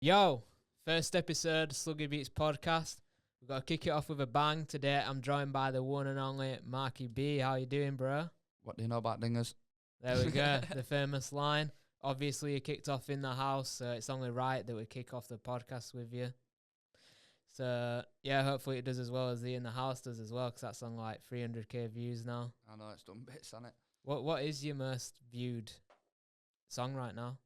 Yo, first episode Sluggy Beats podcast. We've got to kick it off with a bang. Today I'm joined by the one and only Marky B. How you doing, bro? What do you know about dingers? There we go, the famous line. Obviously, you kicked off in the house, so it's only right that we kick off the podcast with you. So, yeah, hopefully it does as well as the In the House does as well, because that's on like 300k views now. I know it's done bits on it. What is your most viewed song right now?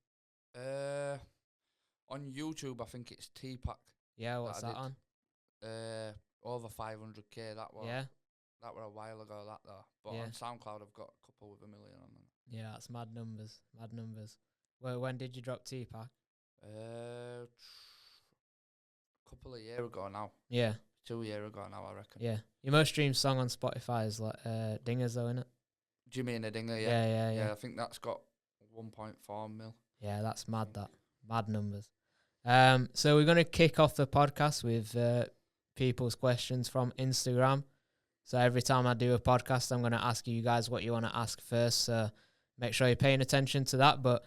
On YouTube, I think it's T-Pack. Yeah, what's that on? Over 500k. That was a while ago. That though, but Yeah. on SoundCloud, I've got a couple with 1 million on them. Yeah, that's mad numbers. Mad numbers. Well, when did you drop T-Pack? A couple of years ago now. Yeah. 2 years ago now, I reckon. Yeah. Your most streamed song on Spotify is like Dingers though, innit? Do you mean a dinger? Yeah. Yeah. I think that's got 1.4 mil. Yeah, that's mad, that. Mad numbers. So we're going to kick off the podcast with people's questions from Instagram. So every time I do a podcast, I'm going to ask you guys what you want to ask first. So make sure you're paying attention to that. But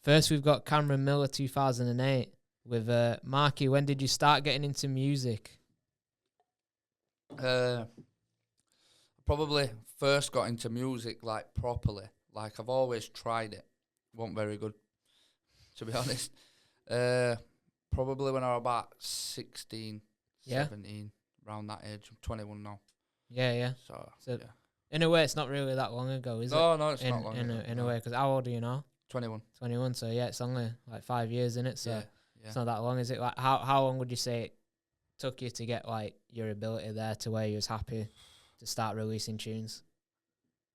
first, we've got Cameron Miller 2008 with Marky. When did you start getting into music? Probably first got into music like properly. Like I've always tried it. Wasn't very good, to be honest. Probably when I was about 16, 17, around that age. I'm 21 now. Yeah. So So yeah. in a way, it's not really that long ago, is it? No, it's not long ago. In a way, because how old are you now? 21. 21, so yeah, it's only like 5 years in it, so Yeah. it's not that long, is it? Like, how long would you say it took you to get like your ability there to where you was happy to start releasing tunes?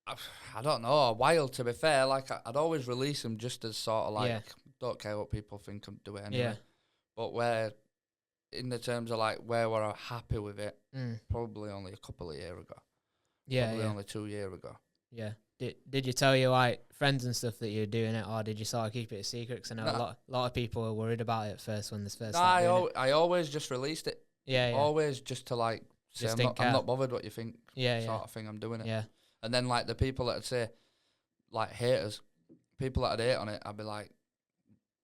I don't know, a while, to be fair. Like I'd always release them just as sort of like, don't care what people think, I'm doing it anyway. Yeah. But where, in the terms of like where we're happy with it, probably only a couple of years ago. Probably only 2 years ago. Yeah. Did you tell your like friends and stuff that you were doing it, or did you sort of keep it a secret? Because I know a lot of people were worried about it at first when this first started doing it. I always just released it. Yeah. Always just to like say Just I'm not bothered what you think. Yeah. Sort of thing. I'm doing it. Yeah. And then like the people that'd say, like haters, people that'd hate on it, I'd be like,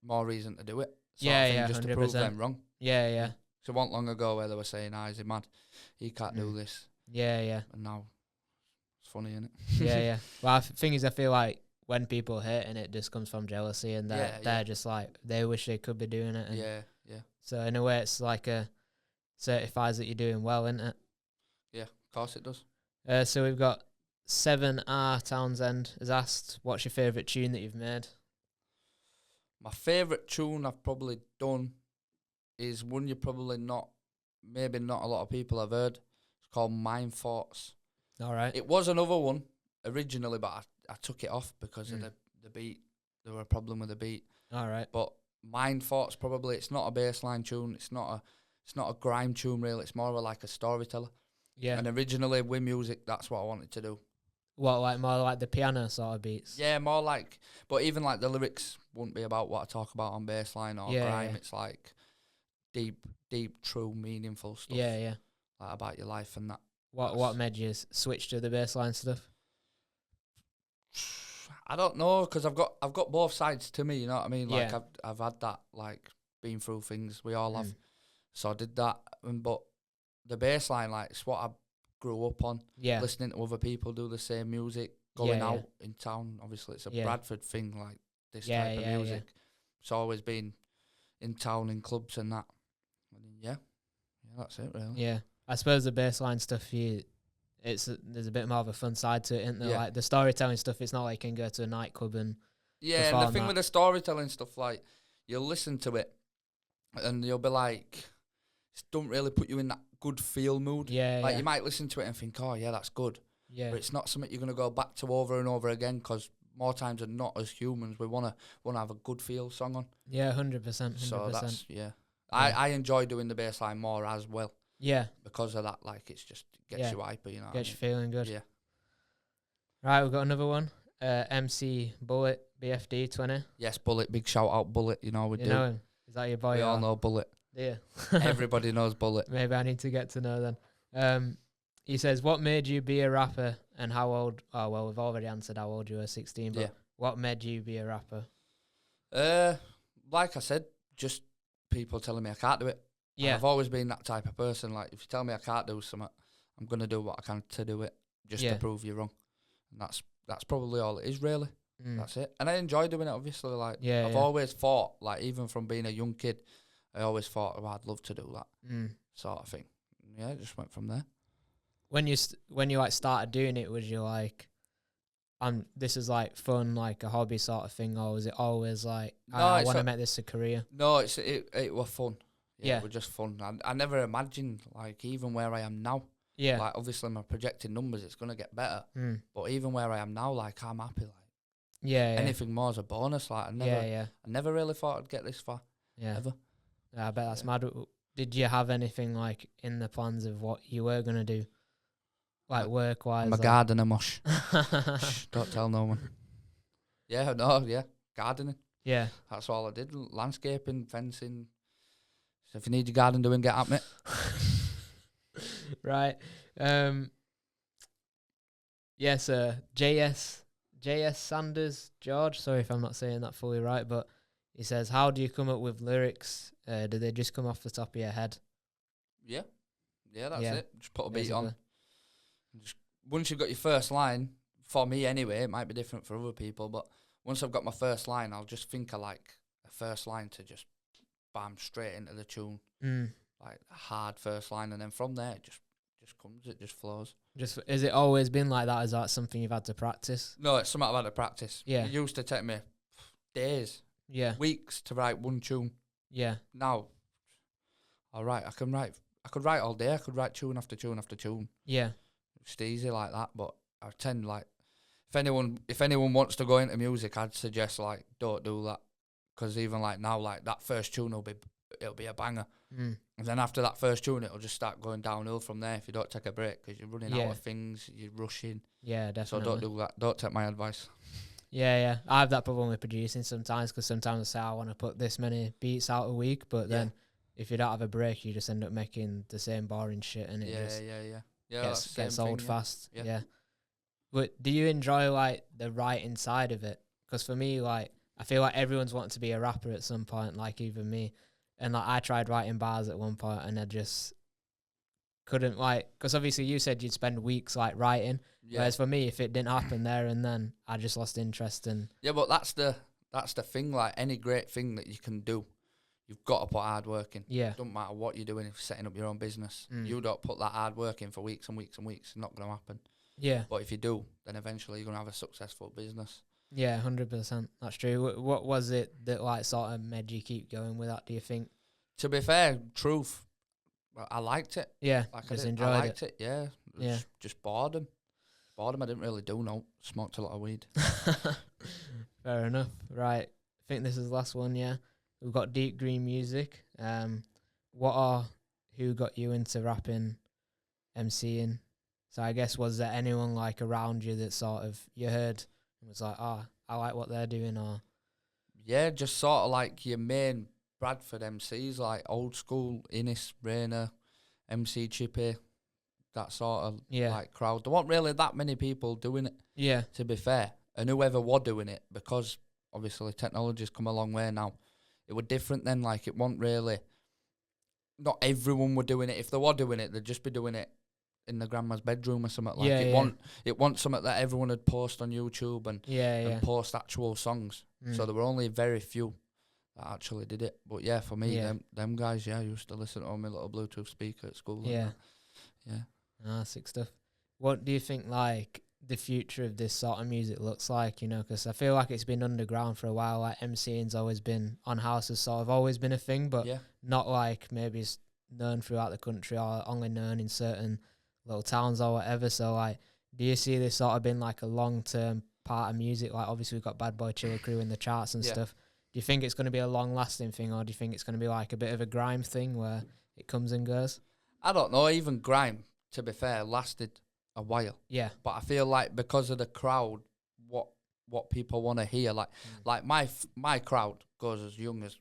more reason to do it. Sort of thing, just 100%. to prove them wrong. Yeah. So it wasn't long ago where they were saying, is he mad? He can't do this. Yeah. And now it's funny, innit? Yeah. Well, the thing is, I feel like when people hate and it just comes from jealousy, and they're just like, they wish they could be doing it. And Yeah. so in a way, it's like certifies that you're doing well, isn't it? Yeah, of course it does. So we've got 7R Townsend has asked, what's your favourite tune that you've made? My favourite tune I've probably done is one maybe not a lot of people have heard. It's called Mind Thoughts. All right. It was another one originally, but I took it off because of the beat. There were a problem with the beat. All right. But Mind Thoughts, probably, it's not a bassline tune. It's not a grime tune, really. It's more of like a storyteller. Yeah. And originally with music, that's what I wanted to do. What, like more like the piano sort of beats? Yeah, more like, but even like the lyrics wouldn't be about what I talk about on bassline or grime. Yeah. It's like deep, true, meaningful stuff. Yeah. Like about your life and that. What made you switch to the bassline stuff? I don't know, because I've got both sides to me. You know what I mean? Like Yeah. I've had that, like been through things. We all have. So I did that, but the bassline, like, it's what I grew up on. Yeah. Listening to other people do the same music, going out in town. Obviously, it's a Bradford thing, like this type of music. It's always been in town, in clubs and that. And yeah, that's it, really. Yeah. I suppose the bassline stuff, there's a bit more of a fun side to it, isn't there? Yeah. Like the storytelling stuff, it's not like you can go to a nightclub and and the thing with the storytelling stuff, like, you'll listen to it and you'll be like, it don't really put you in that good feel mood. Like you might listen to it and think, oh yeah, that's good. Yeah. But it's not something you're gonna go back to over and over again, because more times than not, as humans, we wanna have a good feel song on. Yeah, 100%. So that's I enjoy doing the bass line more as well. Yeah. Because of that, like, it's just gets you hyper, you know. Gets you feeling good. Yeah. Right, we've got another one. MC Bullet BFD20. Yes, Bullet. Big shout out, Bullet. You know we do. Know him? Is that your boy? We all know Bullet. Yeah. Everybody knows Bullet. Maybe I need to get to know then. He says, what made you be a rapper and how old? Oh, well, we've already answered how old you were, 16. But what made you be a rapper? Like I said, just people telling me I can't do it. And Yeah. I've always been that type of person. Like, if you tell me I can't do something, I'm going to do what I can to do it, just to prove you wrong. And that's probably all it is, really. That's it. And I enjoy doing it, obviously. Like, I've always thought, like, even from being a young kid, I always thought, oh, I'd love to do that sort of thing. Yeah, it just went from there. When you like started doing it, was you like, this is like fun, like a hobby sort of thing, or was it always like, I want to make this a career? No, it was fun. Yeah, it was just fun. I never imagined, like, even where I am now. Yeah. Like, obviously, my projected numbers, it's going to get better. But even where I am now, like, I'm happy. Like, anything more is a bonus. Like, I never really thought I'd get this far. Yeah. Ever. Yeah, I bet that's mad. Did you have anything, like, in the plans of what you were going to do? Like, work-wise? I'm a gardener, mush. Shh, don't tell no one. Gardening. Yeah. That's all I did. Landscaping, fencing. So if you need your garden doing, get at me. Right. Yes, JS Sanders George. Sorry if I'm not saying that fully right, but he says, how do you come up with lyrics? Do they just come off the top of your head? Yeah, that's it. Just put a beat on. Just, once you've got your first line, for me anyway, it might be different for other people, but once I've got my first line, I'll just think of like a first line to just bam straight into the tune. Like a hard first line, and then from there it just comes, it just flows. Has it always been like that? Is that something you've had to practice? No, it's something I've had to practice. Yeah. It used to take me days, weeks to write one tune. Yeah. Now, I could write all day. I could write tune after tune after tune. Yeah. It's easy like that, but I tend, like, if anyone wants to go into music, I'd suggest, like, don't do that, because even like now, like, that first tune it'll be a banger. And then after that first tune, it'll just start going downhill from there if you don't take a break, because you're running out of things, you're rushing. Yeah, definitely. So don't do that. Don't take my advice. Yeah. I have that problem with producing sometimes, because sometimes I say I want to put this many beats out a week, but then if you don't have a break, you just end up making the same boring shit, and it gets old fast. Yeah. But do you enjoy, like, the writing side of it? Because for me, like, I feel like everyone's wanting to be a rapper at some point, like even me. And, like, I tried writing bars at one point, and I just couldn't, like, because obviously you said you'd spend weeks, like, writing. Yeah. Whereas for me, if it didn't happen there and then, I just lost interest. Yeah, but that's the thing. Like, any great thing that you can do, you've got to put hard work in. Yeah. It doesn't matter what you're doing if you're setting up your own business. You don't put that hard work in for weeks and weeks and weeks, it's not going to happen. Yeah. But if you do, then eventually you're going to have a successful business. Yeah, 100%. That's true. What was it that, like, sort of made you keep going with that, do you think? To be fair, truth, I liked it. Yeah, like, just enjoyed it. I liked it, yeah. Just boredom. I didn't really do no. Smoked a lot of weed. Fair enough. Right. I think this is the last one, yeah. We've got Deep Green Music. Who got you into rapping, MCing? So I guess, was there anyone, like, around you that sort of you heard and was like, I like what they're doing? Or yeah, just sort of like your main Bradford MCs, like old school, Innis, Rayner, MC Chippy, that sort of like crowd. There weren't really that many people doing it. Yeah. To be fair. And whoever were doing it, because obviously technology's come a long way now, it was different then. Like, it wasn't really, not everyone were doing it. If they were doing it, they'd just be doing it in the grandma's bedroom or something. Like, it wasn't something that everyone would post on YouTube and post actual songs. So there were only very few that actually did it. But yeah, for me, them guys, I used to listen on my little Bluetooth speaker at school. Yeah. Sick stuff. What do you think, like, the future of this sort of music looks like, you know? Because I feel like it's been underground for a while. Like, MCing's always been on house, has sort of always been a thing, but not like maybe it's known throughout the country or only known in certain little towns or whatever. So, like, do you see this sort of been like a long-term part of music? Like, obviously we've got Bad Boy Chiller Crew in the charts and stuff. Do you think it's going to be a long-lasting thing, or do you think it's going to be like a bit of a grime thing where it comes and goes? I don't know. Even grime, to be fair, lasted a while. Yeah. But I feel like because of the crowd, what people want to hear, like my crowd goes as young as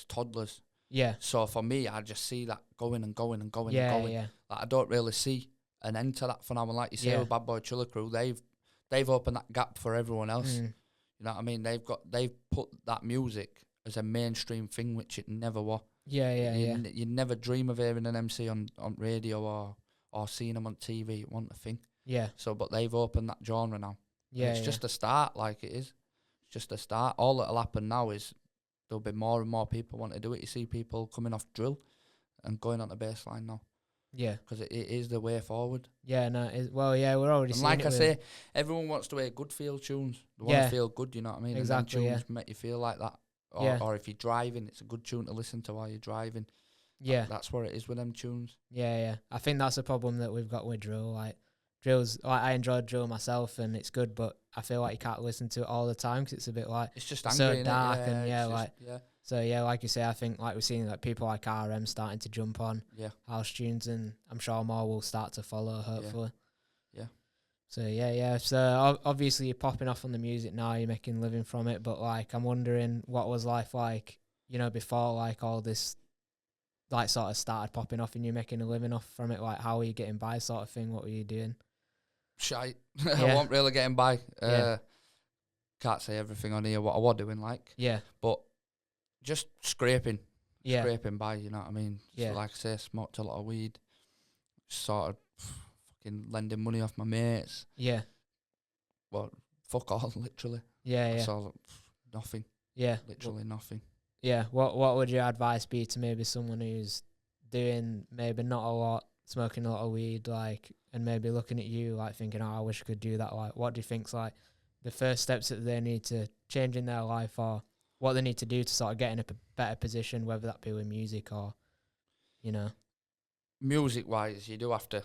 toddlers. Yeah. So for me, I just see that going and going and going and going. Yeah. Like, I don't really see an end to that phenomenon. Like you say with Bad Boy Chiller Crew, they've opened that gap for everyone else. You know what I mean? They've put that music as a mainstream thing, which it never was. You never dream of hearing an MC on radio or seeing them on TV. It wasn't a thing. Yeah. So, but they've opened that genre now. Yeah. And it's just a start, like it is. It's just a start. All that'll happen now is there'll be more and more people want to do it. You see people coming off drill and going on the bass line now. Yeah. Because it is the way forward. Yeah, no, well, yeah, we're already and seeing like it I with say, everyone wants to hear good feel tunes. They want to feel good, you know what I mean? Exactly, and then tunes make you feel like that. Or if you're driving, it's a good tune to listen to while you're driving. Yeah. That's what it is with them tunes. Yeah. I think that's a problem that we've got with drill. Like, drill's, like, I enjoy drill myself and it's good, but I feel like you can't listen to it all the time because it's a bit like, it's just angry, so dark and So yeah, like you say, I think like we're seeing like people like RM starting to jump on house tunes, and I'm sure more will start to follow. Hopefully, yeah. So So obviously you're popping off on the music now. You're making a living from it, but like I'm wondering what was life like, before like all this, like sort of started popping off and you're making a living off from it. Like how were you getting by, sort of thing? What were you doing? Shite. I wasn't really getting by. Can't say everything on here what I was doing like. Yeah, but. Just scraping by, you know what I mean? So like I say, smoked a lot of weed, sort of fucking lending money off my mates. Yeah. Well, fuck all, literally. Yeah. So nothing. Yeah. Literally nothing. Yeah. What would your advice be to maybe someone who's doing maybe not a lot, smoking a lot of weed, like, and maybe looking at you like thinking, oh, I wish I could do that. Like, what do you think's like the first steps that they need to change in their life, or what they need to do to sort of get in a better position, whether that be with music or, Music-wise, you do have to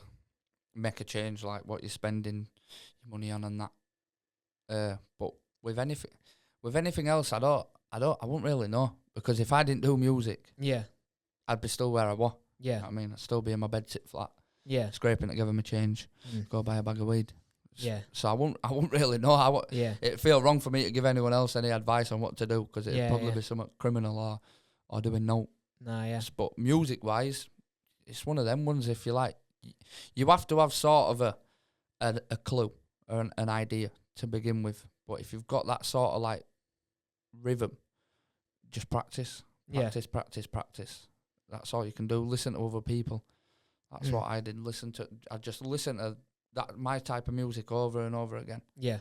make a change, like what you're spending your money on and that. But with anything else, I wouldn't really know, because if I didn't do music, I'd be still where I was. Yeah, You know what I mean, I'd still be in my bed, sit flat, yeah, scraping together my change, go buy a bag of weed. Yeah. So I wouldn't really know. It'd feel wrong for me to give anyone else any advice on what to do, because it'd probably be something criminal or doing no. Nah, yeah. But music-wise, it's one of them ones, if you like. You have to have sort of a clue or an idea to begin with. But if you've got that sort of like rhythm, just practice. Practice. That's all you can do. Listen to other people. That's what I did. I just listened to my type of music over and over again. Yeah.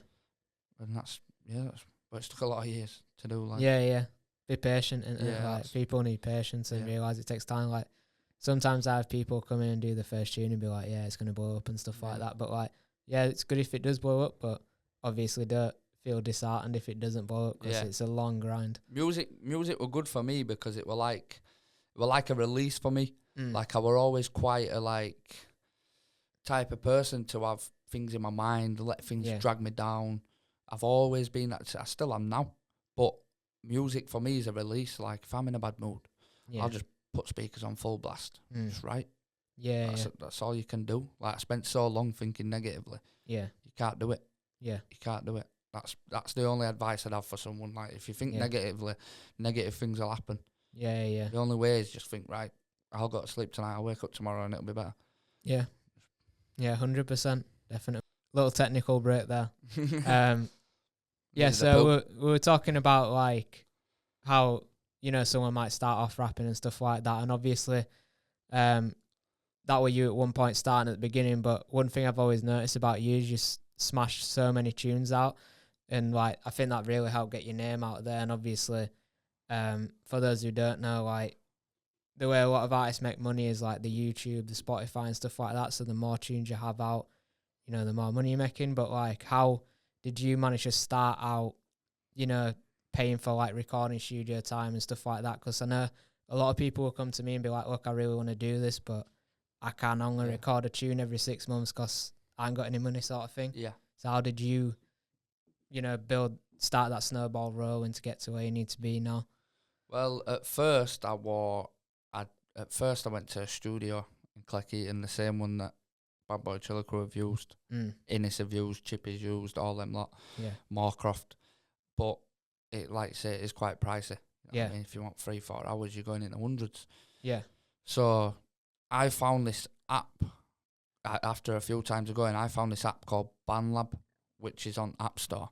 And but it's took a lot of years to do. Like, yeah. Be patient, and like people need patience and realise it takes time. Like sometimes I have people come in and do the first tune and be like, yeah, it's gonna blow up and stuff like that. But like, yeah, it's good if it does blow up, but obviously don't feel disheartened if it doesn't blow up, because it's a long grind. Music were good for me because it were like a release for me. Like I were always quite a like type of person to have things in my mind, let things drag me down. I've always been that. I still am now, but music for me is a release. Like if I'm in a bad mood, I'll just put speakers on full blast, just write. That's all you can do. Like I spent so long thinking negatively. You can't do it. You can't do it. That's the only advice I'd have for someone. Like if you think negatively, negative things will happen. The only way is just think, right, I'll go to sleep tonight, I'll wake up tomorrow and it'll be better. 100%, definitely. Little technical break there. So we were talking about like how someone might start off rapping and stuff like that, and obviously that were you at one point starting at the beginning. But one thing I've always noticed about you is you smash so many tunes out, and like I think that really helped get your name out there. And obviously for those who don't know, like the way a lot of artists make money is like the YouTube, the Spotify and stuff like that. So the more tunes you have out, the more money you're making. But like, how did you manage to start out, paying for like recording studio time and stuff like that? Because I know a lot of people will come to me and be like, look, I really want to do this, but I can only record a tune every 6 months because I ain't got any money, sort of thing. Yeah. So how did you, start that snowball rolling to get to where you need to be now? Well, at first I went to a studio in Clecky, and the same one that Bad Boy Chiller Crew have used, Innis have used, Chippy's used, all them lot, Moorcroft. But it, like I say, it is quite pricey. You know what I mean? If you want 3-4 hours, you're going into hundreds. Yeah. So I found this app, after a few times of going, I found this app called BandLab, which is on App Store.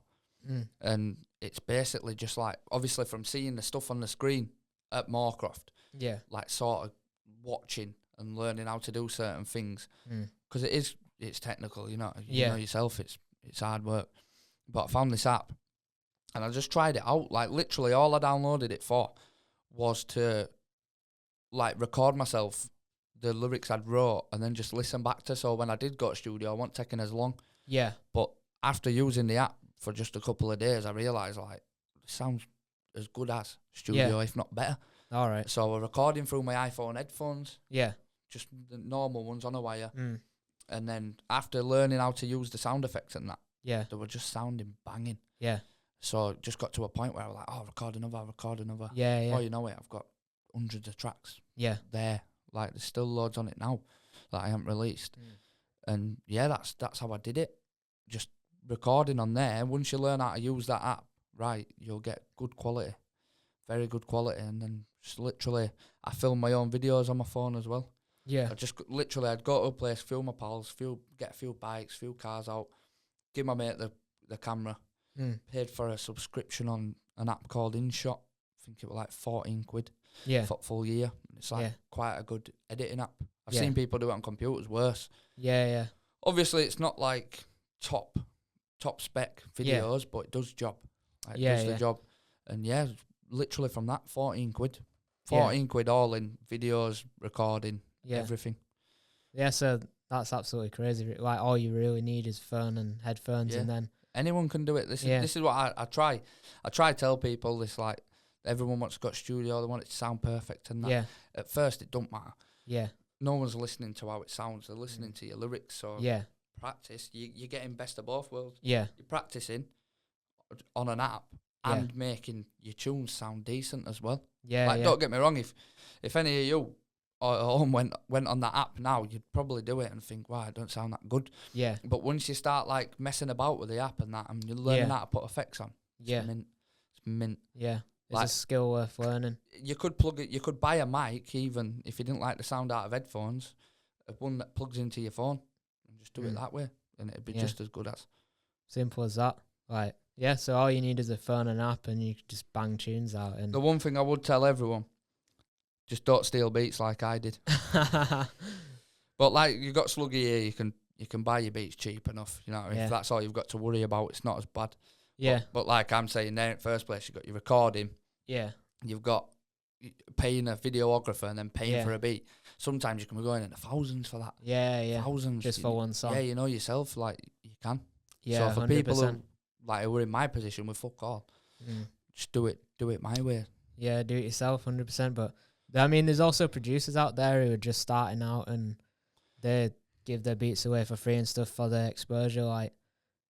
And it's basically just like, obviously from seeing the stuff on the screen at Moorcroft, Yeah. like sort of watching and learning how to do certain things, because it's technical, you know yourself, it's hard work. But I found this app and I just tried it out. Like literally all I downloaded it for was to like record myself the lyrics I'd wrote and then just listen back to, so when I did go to studio I wasn't taking as long. Yeah. But after using the app for just a couple of days, I realised like it sounds as good as studio, if not better. All right. So we're recording through my iPhone headphones, Yeah. just the normal ones on a wire. And then after learning how to use the sound effects and that, yeah, they were just sounding banging. Yeah. So it just got to a point where I was like, oh, record another. Yeah, yeah. Before you know it, I've got hundreds of tracks. Yeah. There. Like there's still loads on it now that I haven't released. And yeah, that's how I did it. Just recording on there. Once you learn how to use that app, right, you'll get good quality. Very good quality. And then just literally, I film my own videos on my phone as well. Yeah. I'd go to a place, film my pals, get a few bikes, few cars out, give my mate the camera, paid for a subscription on an app called InShot. I think it was like 14 quid for full year. It's like quite a good editing app. I've seen people do it on computers worse. Yeah, yeah. Obviously, it's not like top spec videos, but it does job. Like, it does the job. And yeah, literally from that, 14 quid. 14 quid all in videos, recording, everything. Yeah, so that's absolutely crazy. Like, all you really need is phone and headphones, and then anyone can do it. This is what I try. I try to tell people this, like, everyone wants to go to studio, they want it to sound perfect and that. Yeah. At first, it don't matter. Yeah. No one's listening to how it sounds. They're listening to your lyrics. So practice. You're getting best of both worlds. Yeah. You're practicing on an app and making your tunes sound decent as well. Yeah. Like, don't get me wrong. If any of you at home went on that app now, you'd probably do it and think, wow, it don't sound that good. Yeah. But once you start like messing about with the app and that, and you're learning how to put effects on, it's mint. Yeah. It's like, a skill worth learning. You could plug it. You could buy a mic, even if you didn't like the sound out of headphones, one that plugs into your phone, and just do it that way, and it'd be just as good as. Simple as that. Like, yeah. So all you need is a phone and app, and you can just bang tunes out. And the one thing I would tell everyone, just don't steal beats like I did. But like, you got Sluggy here, you can buy your beats cheap enough. You know, if that's all you've got to worry about, it's not as bad. Yeah. But like I'm saying there, in first place, you've got your recording. Yeah. You've got paying a videographer and then paying for a beat. Sometimes you can be going into thousands for that. Yeah, yeah. Thousands. Just for one song. Yeah, you know yourself, like, you can. Yeah, so for 100%. People who are in my position with fuck all, just do it my way. Yeah, do it yourself, 100%. But, I mean, there's also producers out there who are just starting out and they give their beats away for free and stuff for their exposure. Like,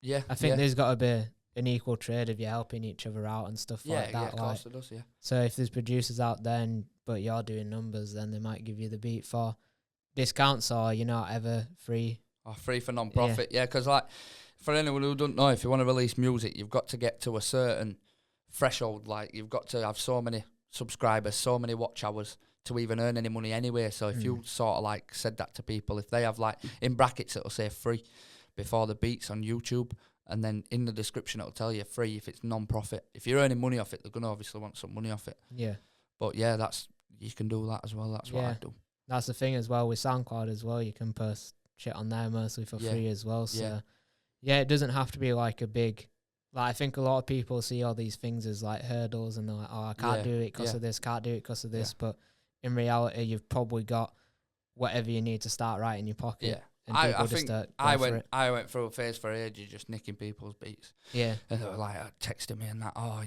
yeah, I think there's got to be an equal trade if you're helping each other out and stuff like that. Yeah, of course it does, yeah. So if there's producers out there, but you're doing numbers, then they might give you the beat for discounts, or you're not ever free. Or free for non-profit, yeah, because like, for anyone who don't know, if you want to release music, you've got to get to a certain threshold. Like, you've got to have so many subscribers, so many watch hours to even earn any money anyway. So if you sort of like said that to people, if they have like, in brackets it'll say free before the beats on YouTube, and then in the description it'll tell you free if it's non-profit. If you're earning money off it, they're going to obviously want some money off it. Yeah. But yeah, you can do that as well. That's what I do. That's the thing as well with SoundCloud as well. You can post shit on there mostly for free as well. So yeah, it doesn't have to be like a big, like, I think a lot of people see all these things as like hurdles and they're like, oh, I can't do it because of this, can't do it because of this. But in reality, you've probably got whatever you need to start right in your pocket. Yeah. I think I went through a phase for ages just nicking people's beats. Yeah. And they were like texting me and that, oh,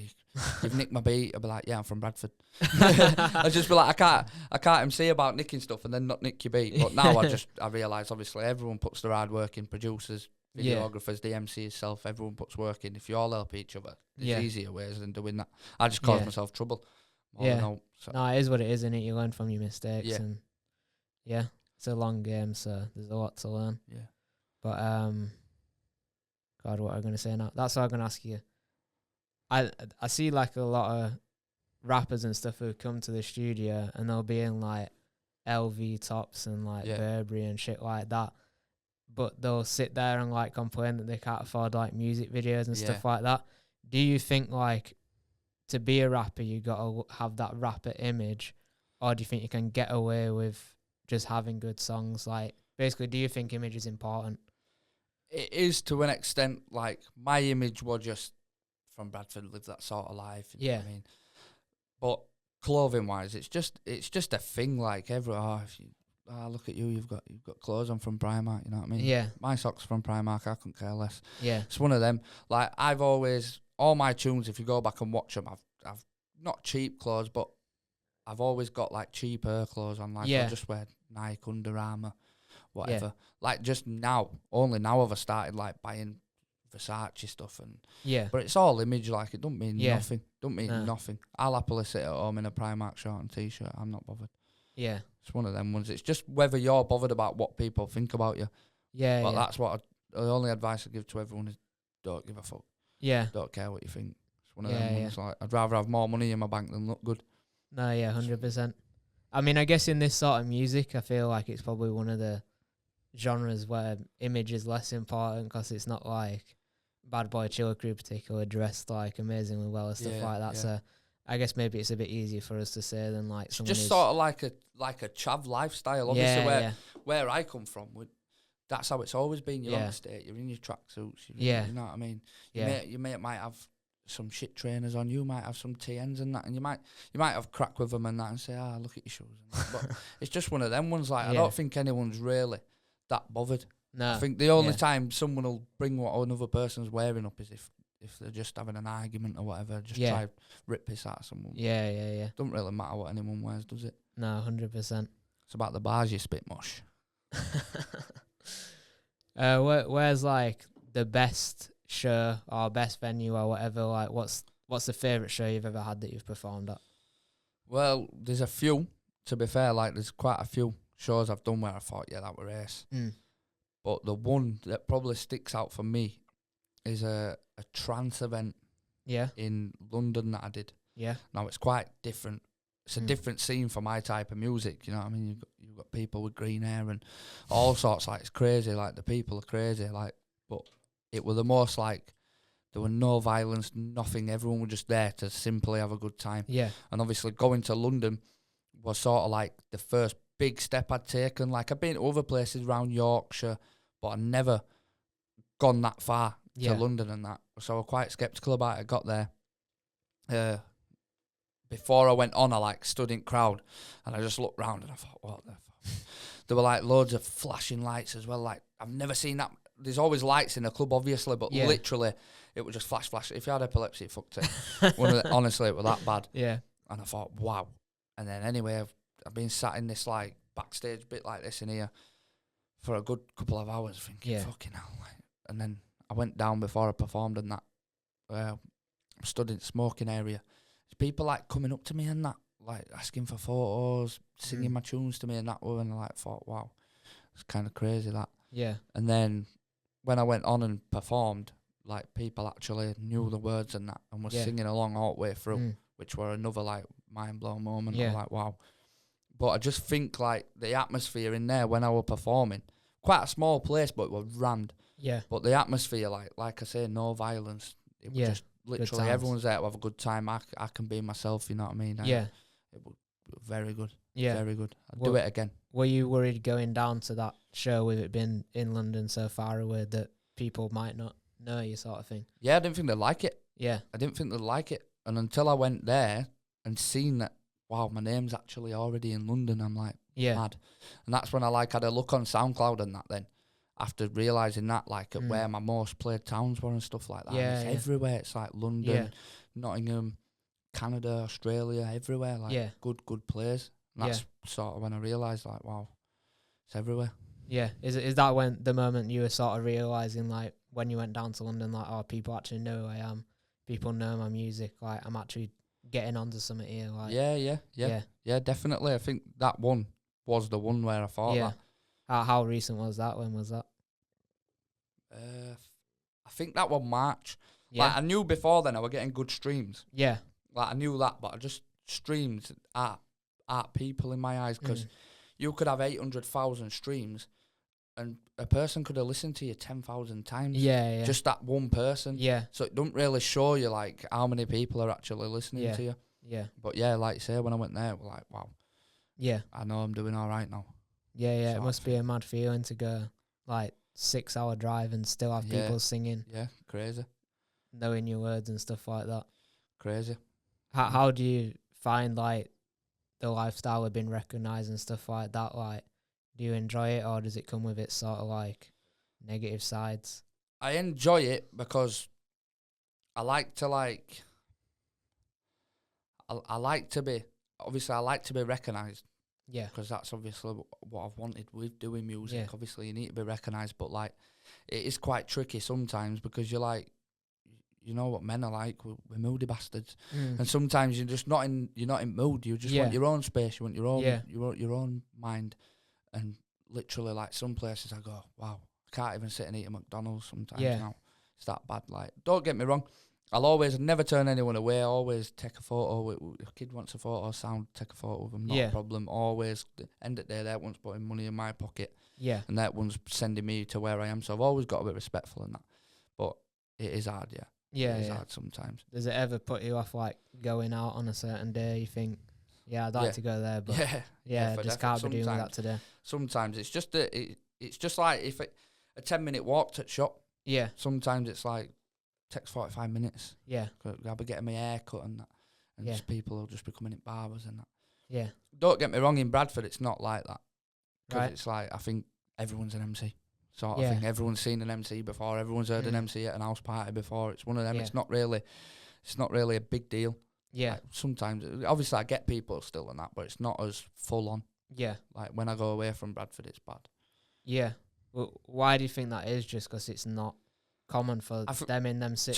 you've nicked my beat. I'd be like, yeah, I'm from Bradford. I'd just be like, I can't MC about nicking stuff and then not nick your beat. But now I realise, obviously, everyone puts their hard work in, producers, videographers, the MC itself, everyone puts work in. If you all help each other, there's easier ways than doing that. I just caused myself trouble. No, it is what it is, isn't it? You learn from your mistakes. And it's a long game, so there's a lot to learn. Yeah. But, God, what am I going to say now? That's what I'm going to ask you. I see, like, a lot of rappers and stuff who come to the studio and they'll be in, like, LV tops and, like, Burberry and shit like that. But they'll sit there and, like, complain that they can't afford, like, music videos and stuff like that. Do you think, like, to be a rapper, you got to have that rapper image? or do you think you can get away with just having good songs? Like, basically, do you think image is important? It is to an extent. Like, my image was just from Bradford, live that sort of life. You know what I mean? But clothing wise, it's just a thing. Like, look at you, you've got clothes on from Primark. You know what I mean? Yeah. My socks from Primark. I couldn't care less. Yeah. It's one of them. Like, I've always, all my tunes, if you go back and watch them, I've not cheap clothes, but I've always got like cheaper clothes on. Like, I just wear Nike, Under Armour, whatever. Yeah. Like, just only now have I started like buying Versace stuff, and but it's all image. Like, it don't mean nothing. Don't mean nothing. I'll happily sit at home in a Primark short and t-shirt. I'm not bothered. Yeah. It's one of them ones. It's just whether you're bothered about what people think about you. Yeah. But that's what the only advice I give to everyone is don't give a fuck. Yeah. Don't care what you think. It's one of them ones. Like, I'd rather have more money in my bank than look good. No, yeah, 100%. I mean, I guess in this sort of music, I feel like it's probably one of the genres where image is less important, because it's not like Bad Boy Chiller Crew particularly dressed like amazingly well and stuff like that. So I guess maybe it's a bit easier for us to say than like it's someone just sort of like a chav lifestyle. Obviously, where I come from, that's how it's always been. You're on the state, you're in your tracksuits. You know what I mean. You might have some shit trainers on. You might have some TNs and that, and you might have crack with them and that, and say, look at your shoes. And that. But it's just one of them ones. Like, I don't think anyone's really that bothered. No, I think the only time someone will bring what another person's wearing up is if they're just having an argument or whatever. Just try rip piss out of someone. Yeah. Don't really matter what anyone wears, does it? No, 100%. It's about the bars you spit, mush. Where's like the best show or best venue or whatever? Like, what's the favourite show you've ever had that you've performed at? Well, there's a few. To be fair, like, there's quite a few shows I've done where I thought, that were ace. But the one that probably sticks out for me is a trance event in London that I did. Yeah. Now, it's quite different. It's a different scene for my type of music, you know what I mean? You've got people with green hair and all sorts, like, it's crazy, like, the people are crazy, like, but it was the most, like, there were no violence, nothing, everyone was just there to simply have a good time. Yeah. And obviously going to London was sort of like the first big step I'd taken. Like, I've been to other places around Yorkshire, but I'd never gone that far to London and that. So I was quite sceptical about it. I got there. Before I went on, I like stood in crowd and I just looked round and I thought, what the fuck? There were like loads of flashing lights as well. Like, I've never seen that. There's always lights in a club, obviously, but literally it would just flash. If you had epilepsy, it fucked it. Honestly, it was that bad. Yeah. And I thought, wow. And then anyway, I've been sat in this like backstage bit like this in here for a good couple of hours thinking, fucking hell. And then I went down before I performed and that. I stood in the smoking area. People like coming up to me and that, like asking for photos, singing my tunes to me and that. And I like thought, wow, it's kind of crazy that. Yeah. And then when I went on and performed, like people actually knew the words and that and was singing along all the way through, which were another like mind blown moment. I was like, wow. But I just think like the atmosphere in there when I was performing, quite a small place, but it was rammed. Yeah. But the atmosphere, like I say, no violence. It was just literally everyone's there to have a good time. I can be myself, you know what I mean? It was very good. Yeah. Very good. I'd do it again. Were you worried going down to that show with it being in London so far away that people might not know you, sort of thing? Yeah, I didn't think they'd like it. Yeah. I didn't think they'd like it. And until I went there and seen that, wow, my name's actually already in London, I'm like, mad. And that's when I like had a look on SoundCloud and that then. After realising that, like, at where my most played towns were and stuff like that. Yeah, it's everywhere. It's like London, Nottingham, Canada, Australia, everywhere. Like, good players. And that's sort of when I realised, like, wow, it's everywhere. Yeah. Is that when the moment you were sort of realising, like, when you went down to London, like, oh, people actually know who I am. People know my music. Like, I'm actually getting onto something here. Like, yeah, definitely. I think that one was the one where I thought that. How recent was that? When was that? I think that was March. Yeah. Like, I knew before then I was getting good streams. Yeah. Like, I knew that, but I just streamed at people in my eyes because you could have 800,000 streams and a person could have listened to you 10,000 times. Yeah. Just that one person. Yeah. So it don't really show you, like, how many people are actually listening to you. Yeah. But, yeah, like you say, when I went there, it was like, wow. Yeah. I know I'm doing all right now. Yeah, yeah. It Sort must of be thing. a mad feeling to go like 6 hour drive and still have Yeah. people singing, Yeah, crazy, knowing your words and stuff like that. crazy. How do you find like the lifestyle of being recognised and stuff like that? Like, do you enjoy it, or does it come with its sort of like negative sides? I enjoy it because I like to like. I like to be. Obviously, I like to be recognised Yeah, because that's obviously what I've wanted with doing music. Yeah. Obviously, you need to be recognised, but like, it is quite tricky sometimes because you're like, you know what men are like. We're moody bastards, and sometimes you're just not in. You're not in mood. You just want Yeah. your own space. You want your own. Yeah. Your own mind, and literally, like some places, I go, wow, I can't even sit and eat at McDonald's sometimes Yeah. now. It's that bad. Like, don't get me wrong. I'll always never turn anyone away. Always take a photo. If a kid wants a photo or sound, take a photo of them. Not Yeah. a problem. Always. End of the day, that one's putting money in my pocket, Yeah, and that one's sending me to where I am. So I've always got to be respectful in that. But it is hard, yeah. yeah, It is yeah. hard sometimes. Does it ever put you off like going out on a certain day? You think, yeah, I'd like Yeah. to go there, but Yeah. yeah, for just definite. can't be doing that today. Sometimes it's just it's just like if a 10-minute walk to the shop. Yeah, Sometimes it's like takes 45 minutes. yeah, I'll be getting my hair cut and that, and Yeah. just people will just be coming in barbers and that. yeah. Don't get me wrong, in Bradford it's not like that because Right. it's like I think everyone's an MC. Sort of Yeah. thing. Everyone's seen an MC before. Everyone's heard an Mm. MC at an house party before. It's one of them. Yeah. It's not really a big deal. Yeah, Like, sometimes, obviously, I get people still and that, but it's not as full on. yeah, Like when I go away from Bradford, it's bad. yeah. Well, why do you think that is? Just because it's not common for them in them cities?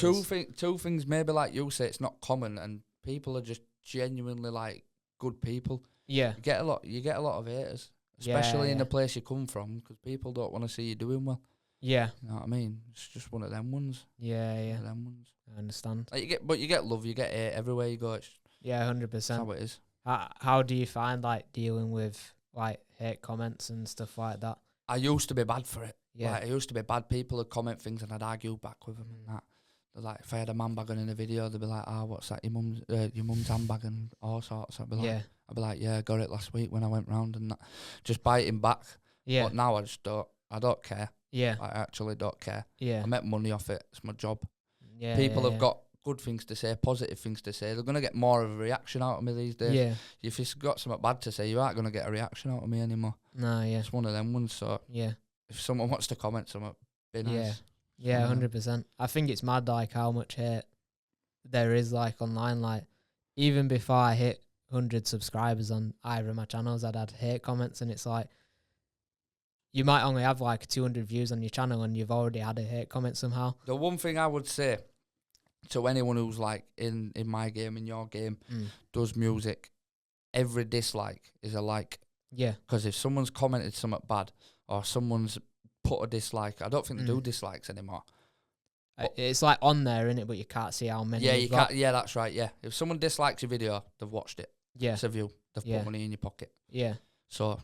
Two things. Maybe like you say, it's not common, and people are just genuinely like good people. Yeah, You get a lot of haters, Yeah, especially in yeah. the place you come from, because people don't want to see you doing well. yeah, You know what I mean? It's just one of them ones. yeah, One yeah. of them ones. I understand. Like you get love, you get hate everywhere you go. It's Yeah, that's 100%. how it is. How do you find like dealing with like hate comments and stuff like that? I used to be bad for it. Yeah, Like, I used to be bad. People would comment things and I'd argue back with them and that. They're like, if I had a man bag on in a video, they'd be like, what's that, your mum's handbag and all sorts. I'd be like, yeah, I got it last week when I went round and that. Just biting back. yeah, But now I don't care. yeah, I actually don't care. yeah, I make money off it. It's my job. yeah. People yeah, have got good things to say, positive things to say. They're going to get more of a reaction out of me these days. Yeah, If you've got something bad to say, you aren't going to get a reaction out of me anymore. no, yeah, It's one of them ones. So yeah, if someone wants to comment something, be nice. yeah, yeah, 100%. I think it's mad like how much hate there is like online. Like even before I hit 100 subscribers on either of my channels, I'd had hate comments, and it's like you might only have like 200 views on your channel, and you've already had a hate comment somehow. The one thing I would say to anyone who's like in my game, in your game, does music, every dislike is a like. Yeah, Because if someone's commented something bad or someone's put a dislike, I don't think they do dislikes anymore. it's like on there, innit? But you can't see how many. Yeah, you've you got. can't. Yeah, that's right. Yeah, if someone dislikes your video, they've watched it. Yeah, It's a view. They've Yeah. put money in your pocket. yeah, So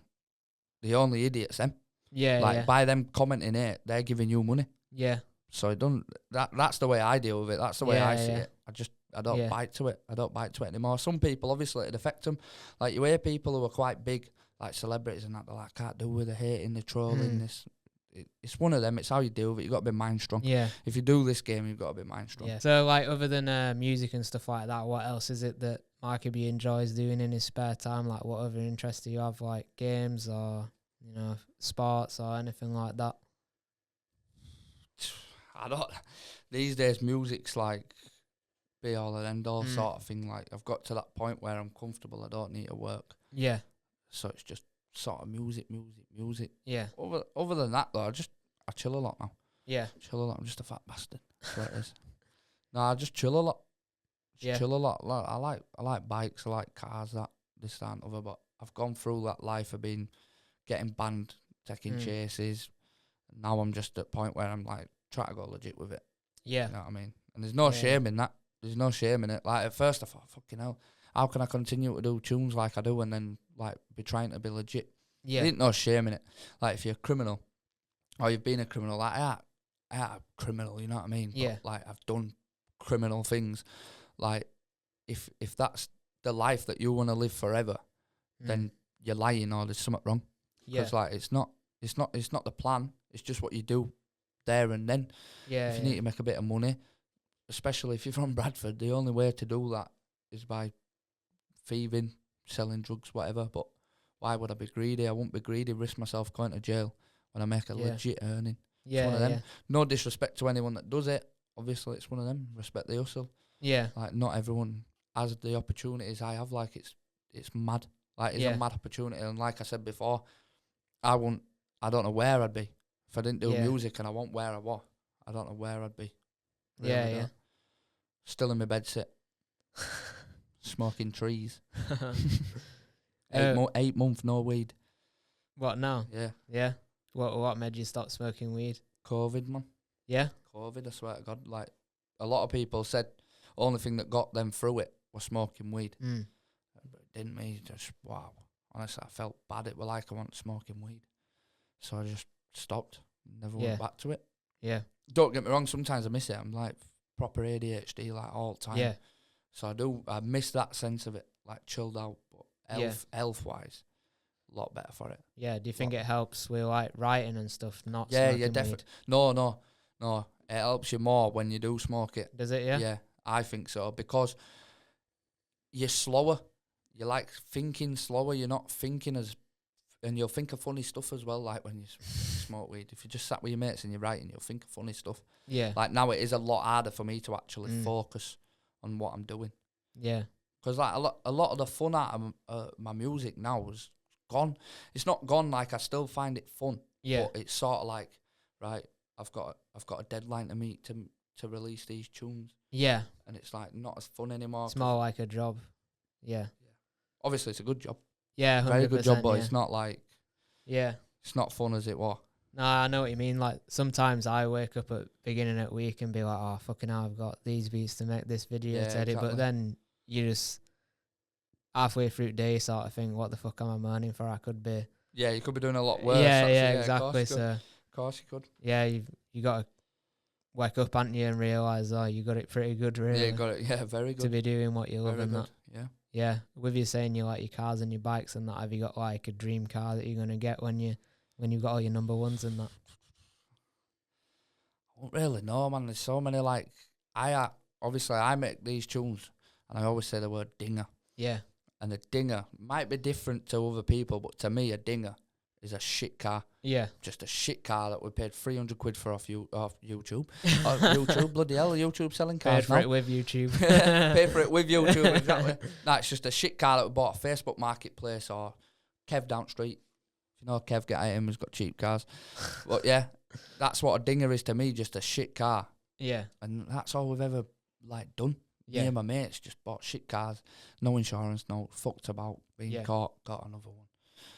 the only idiots them. yeah, Like yeah, by them commenting it, they're giving you money. yeah, So it don't. That's the way I deal with it. That's the way I see Yeah. it. I don't Yeah. bite to it. I don't bite to it anymore. Some people, obviously, it affect them. Like you hear people who are quite big, like celebrities and that, they're like, can't do with the hating, the trolling, this. It's one of them. It's how you deal with it. You got to be mind strong. yeah. If you do this game, you've got to be mind strong. Yeah. So, like, other than music and stuff like that, what else is it that Marky enjoys doing in his spare time? Like, what other interests do you have, like games or sports or anything like that? I don't. These days, music's like be all and end all sort of thing. Like I've got to that point where I'm comfortable. I don't need to work. Yeah. So it's just sort of music. Yeah. Other than that though, I chill a lot now. Yeah. Chill a lot. I'm just a fat bastard. That's what it is. No, I just chill a lot. Chill a lot. Like, I like bikes. I like cars. This, that, and other. But I've gone through that life of getting banned, taking chases. Now I'm just at a point where I'm like trying to go legit with it. Yeah. You know what I mean? And there's no shame in that. There's no shame in it. Like at first I thought, fucking hell, how can I continue to do tunes like I do and then like be trying to be legit? Yeah. There's no shame in it. Like if you're a criminal or you've been a criminal, like I ain't a criminal, you know what I mean? Yeah. But, like I've done criminal things. Like if that's the life that you want to live forever, then you're lying or there's something wrong. Yeah. Because like it's not the plan. It's just what you do there and then. Yeah. If you need to make a bit of money, especially if you're from Bradford, the only way to do that is by thieving, selling drugs, whatever. But why would I be greedy? I won't be greedy, risk myself going to jail when I make a legit earning. Yeah. It's one of them. No disrespect to anyone that does it. Obviously, it's one of them. Respect the hustle. Yeah. Like, not everyone has the opportunities I have. Like, it's mad. Like, it's a mad opportunity. And like I said before, I don't know where I'd be if I didn't do music, and I wasn't where I was. I don't know where I'd be. Really don't. Still in my bed sit. Smoking trees. 8 months, no weed. What now? Yeah. Yeah. What made you stop smoking weed? COVID, man. Yeah? COVID, I swear to God. Like, a lot of people said only thing that got them through it was smoking weed. But it didn't me. Just, wow. Honestly, I felt bad. It was like I wanted smoking weed. So I just stopped. Never went back to it. Yeah. Don't get me wrong, sometimes I miss it. I'm like proper ADHD, like, all the time. Yeah. So I miss that sense of it, like chilled out. But health-wise, a lot better for it. Yeah, do you think it helps with like writing and stuff, not smoking weed? Definitely. No. It helps you more when you do smoke it. Does it, yeah? Yeah, I think so, because you're slower. You're like thinking slower. You're not thinking and you'll think of funny stuff as well, like when you smoke weed. If you just sat with your mates and you're writing, you'll think of funny stuff. Yeah. Like now it is a lot harder for me to actually focus on what I'm doing. Yeah. Because like a lot of the fun out of my music now is gone. It's not gone, like I still find it fun. Yeah. But it's sort of like, right, I've got a deadline to meet to release these tunes. Yeah. And it's like not as fun anymore. It's more like a job. Yeah. Obviously it's a good job. Yeah, 100%. Very good job, but it's not like... Yeah. It's not fun as it was. No, I know what you mean. Like, sometimes I wake up at beginning of the week and be like, oh, fucking hell, I've got these beats to make this video to edit. Exactly. But then you just halfway through the day sort of think, what the fuck am I mourning for? I could be... Yeah, you could be doing a lot worse. Yeah, exactly. Of course you could. Yeah, you got to wake up, haven't you, and realise, oh, you got it pretty good, really. Yeah, you got it. Yeah, very good. To be doing what you love and that. Yeah. Yeah, with you saying you like your cars and your bikes and that, have you got like a dream car that you're going to get when you've got all your number ones and that? I don't really know, man. There's so many, like, obviously I make these tunes and I always say the word dinger. Yeah. And a dinger might be different to other people, but to me a dinger is a shit car. Yeah. Just a shit car that we paid 300 quid for off YouTube. YouTube, bloody hell, YouTube selling cars. Paid for it with YouTube. Pay for it with YouTube, exactly. No, it's just a shit car that we bought off Facebook Marketplace or Kev down street. If you know Kev, get at him, he's got cheap cars. But yeah, that's what a dinger is to me, just a shit car. Yeah. And that's all we've ever like done. Yeah. Me and my mates just bought shit cars. No insurance, no fucked about, being caught, got another one.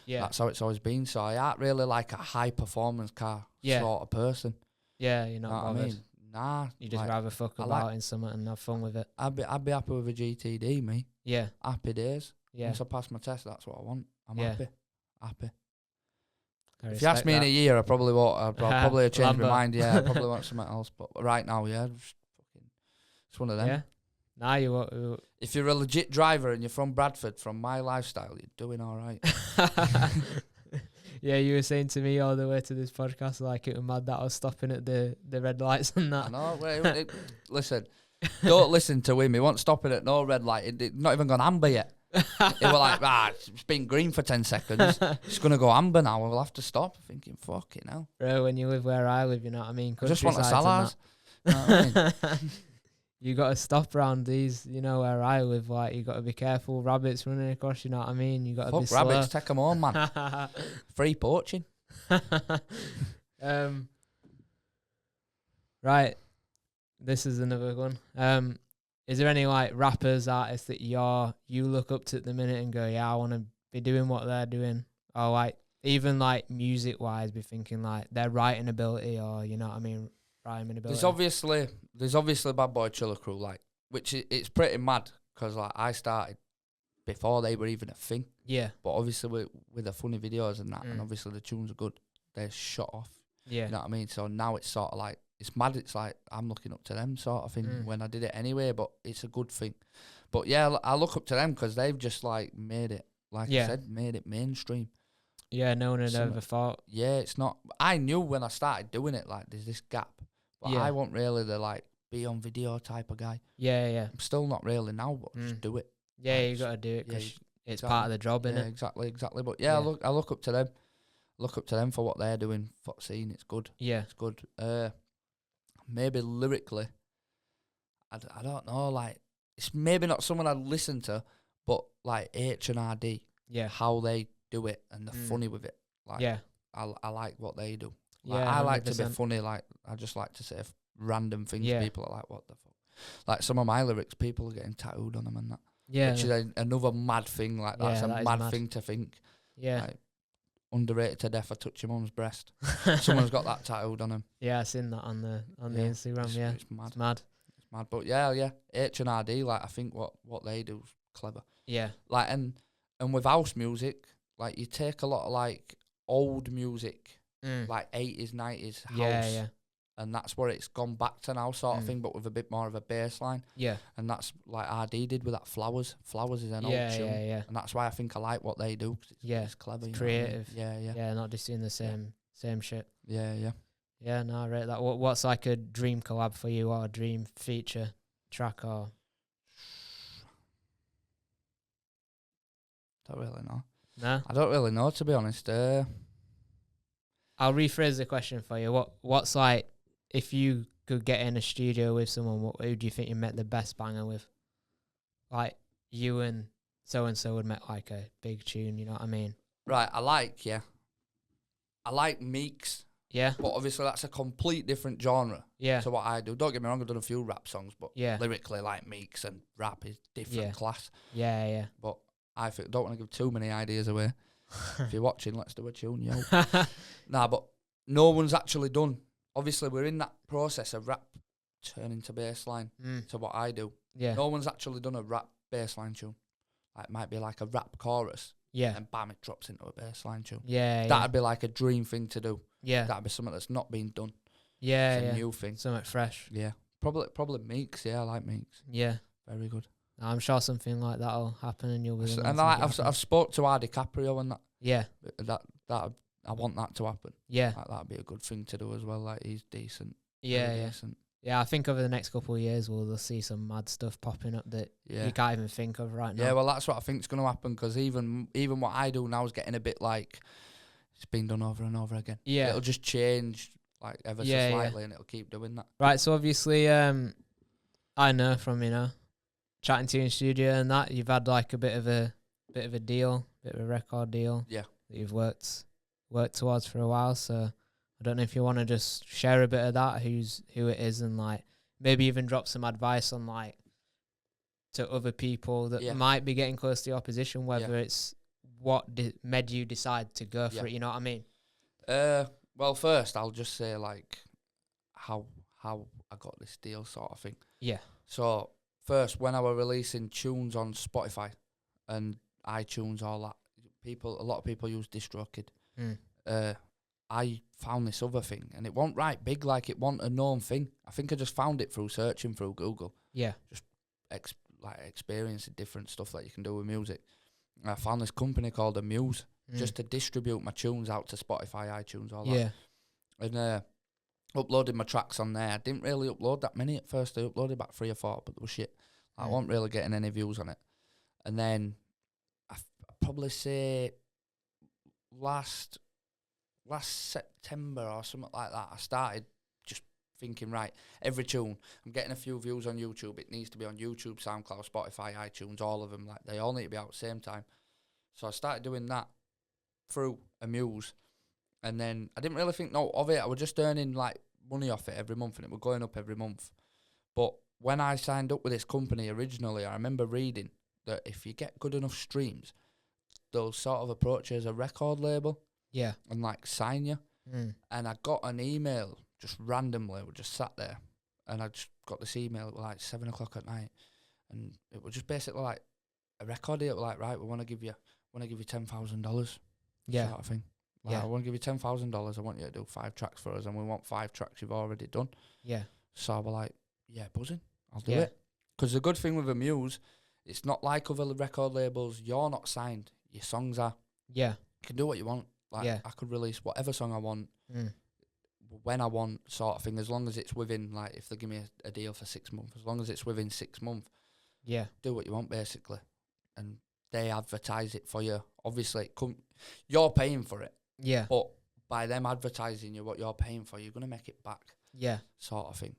Yeah. That's how it's always been. So I aren't really like a high performance car sort of person. Yeah, you're not bothered. I mean? Nah. You just rather fuck about in something and have fun with it. I'd be happy with a GTD, me. Yeah. Happy days. Yeah. Once I pass my test, that's what I want. I'm happy. If you ask me in a year, I probably won't. I'll probably change my mind. Yeah, I probably want something else. But right now, yeah, it's one of them. Yeah. Nah, if you're a legit driver and you're from Bradford, from my lifestyle, you're doing all right. Yeah, you were saying to me all the way to this podcast, like it was mad that I was stopping at the red lights and that. I know. Listen, don't listen to him. He wasn't stopping at no red light. It not even gone amber yet. It was like, it's been green for 10 seconds. It's going to go amber now. We'll have to stop. Thinking, fucking hell. Bro, when you live where I live, you know what I mean? I just want a salad. You know what I mean? You got to stop around these, you know, where I live. Like, you got to be careful. Rabbits running across, you know what I mean? You got to be slow. Rabbits, take them on, man. Free poaching. Right. This is another one. Is there any, like, rappers, artists that you look up to at the minute and go, yeah, I want to be doing what they're doing? Or, like, even, like, music-wise, be thinking, like, their writing ability or, you know what I mean, rhyming ability. There's obviously Bad Boy Chiller Crew, like, which it's pretty mad because like I started before they were even a thing. Yeah. But obviously with the funny videos and that, and obviously the tunes are good, they're shot off. Yeah. You know what I mean? So now it's sort of like, it's mad. It's like I'm looking up to them sort of thing when I did it anyway, but it's a good thing. But yeah, I look up to them because they've just like made it like I Yeah. said, made it mainstream. Yeah, no one had Some- ever thought. Yeah, it's not. I knew when I started doing it, like, there's this gap. But Yeah. I wasn't really the, like, be on video type of guy. Yeah, yeah. I'm still not really now, but just do it. Yeah, Like, you got to do it yeah, because it's exactly. part of the job, Yeah, innit? exactly. But Yeah. I look up to them. Look up to them for what they're doing for the scene. It's good. Yeah. It's good. Maybe lyrically, I don't know. Like, it's maybe not someone I'd listen to, but like H&RD, Yeah. how they do it and they're funny with it. Like, Yeah. I like what they do. Like, Yeah, I like to be 100%. funny. Like, I just like to say random things. Yeah. People are like, what the fuck? Like, some of my lyrics, people are getting tattooed on them and that. Yeah. Which is another mad thing. Like, Yeah, that's a that is mad mad. thing to think. Yeah. Like, underrated to death, I touch your mum's breast. Someone's got that tattooed on him. Yeah, I seen that on the Yeah, Instagram. It's, Yeah, it's mad. it's mad. It's mad. But yeah. H&RD, like, I think what they do is clever. Yeah. Like, and with house music, like, you take a lot of, like, old music, like 80s, 90s house. Yeah. And that's where it's gone back to now, sort of thing, but with a bit more of a bass line. Yeah. And that's like RD did with that Flowers. Flowers is an Yeah. old tune. Yeah. And that's why I think I like what they do. 'Cause it's clever. It's you know what I mean? creative. Yeah. Yeah, not just doing the same shit. Yeah. Yeah, no, I rate that. What's like a dream collab for you or a dream feature track or? Don't really know. No? I don't really know, to be honest. I'll rephrase the question for you. What's like, if you could get in a studio with someone, who do you think you met the best banger with? Like, you and so-and-so would make like a big tune, you know what I mean? Right, I like Meeks, Yeah? but obviously that's a complete different genre Yeah. to what I do. Don't get me wrong, I've done a few rap songs, but Yeah. lyrically, like, Meeks and rap is different class. Yeah. But I don't want to give too many ideas away. If you're watching, let's do a tune, yo. Nah, but no one's actually done. Obviously, we're in that process of rap turning to bassline to what I do. Yeah. No one's actually done a rap bassline tune. Like, might be like a rap chorus, Yeah. and bam, it drops into a bassline tune. Yeah. That'd be like a dream thing to do. Yeah. That'd be something that's not been done. Yeah. It's a Yeah. new thing. Something fresh. Yeah. Probably Meeks. Yeah, I like Meeks. Yeah. Very good. I'm sure something like that'll happen and you'll be the And one to make it I've happen. spoke to our DiCaprio and that. Yeah. That I want that to happen. Yeah. Like, that'd be a good thing to do as well. Like, he's decent. Yeah. Very Yeah. decent. Yeah, I think over the next couple of years we'll see some mad stuff popping up that Yeah. you can't even think of right now. Yeah, well, that's what I think's going to happen, because even what I do now is getting a bit like it's been done over and over again. Yeah. It'll just change like ever Yeah, so yeah. slightly, and it'll keep doing that. Right, so obviously I know from, chatting to you in studio and that, you've had like a bit of a deal, bit of a record deal. Yeah. That you've worked towards for a while. So I don't know if you want to just share a bit of that, who it is, and like maybe even drop some advice on like to other people that might be getting close to your position, whether it's what made you decide to go for it, you know what I mean? Well, first I'll just say like how I got this deal, sort of thing. Yeah. So first, when I were releasing tunes on Spotify and iTunes, all that, a lot of people use DistroKid. I found this other thing, and it wasn't right big, like it wasn't a known thing. I think I just found it through searching through Google. Yeah. Just experiencing different stuff that you can do with music. And I found this company called Amuse, just to distribute my tunes out to Spotify, iTunes, all that. Yeah. And uploaded my tracks on there. I didn't really upload that many at first. I uploaded about 3 or 4, but they were shit. I wasn't really getting any views on it. And then I'd probably say last September or something like that, I started just thinking, right, every tune, I'm getting a few views on YouTube. It needs to be on YouTube, SoundCloud, Spotify, iTunes, all of them. Like, they all need to be out at the same time. So I started doing that through Amuse. And then I didn't really think of it. I was just earning like money off it every month, and it was going up every month. But when I signed up with this company originally, I remember reading that if you get good enough streams, they'll sort of approach you as a record label. Yeah. And like sign you. And I got an email just randomly. We just sat there, and I just got this email at like 7 o'clock at night, and it was just basically like a record deal. Like, right, we want to give you $10,000. Yeah. Sort of thing. Like, I want to give you $10,000. I want you to do 5 tracks for us, and we want 5 tracks you've already done. Yeah. So I was like, yeah, buzzing. I'll do Yeah. it. Because the good thing with Amuse, it's not like other record labels. You're not signed. your songs are. Yeah. You can do what you want. Like, Yeah. I could release whatever song I want, Mm. when I want, sort of thing, as long as it's within, like, if they give me a deal for 6 months, as long as it's within 6 months, Yeah. do what you want, basically. And they advertise it for you. Obviously, you're paying for it, Yeah. but by them advertising you what you're paying for, you're going to make it back, Yeah. sort of thing.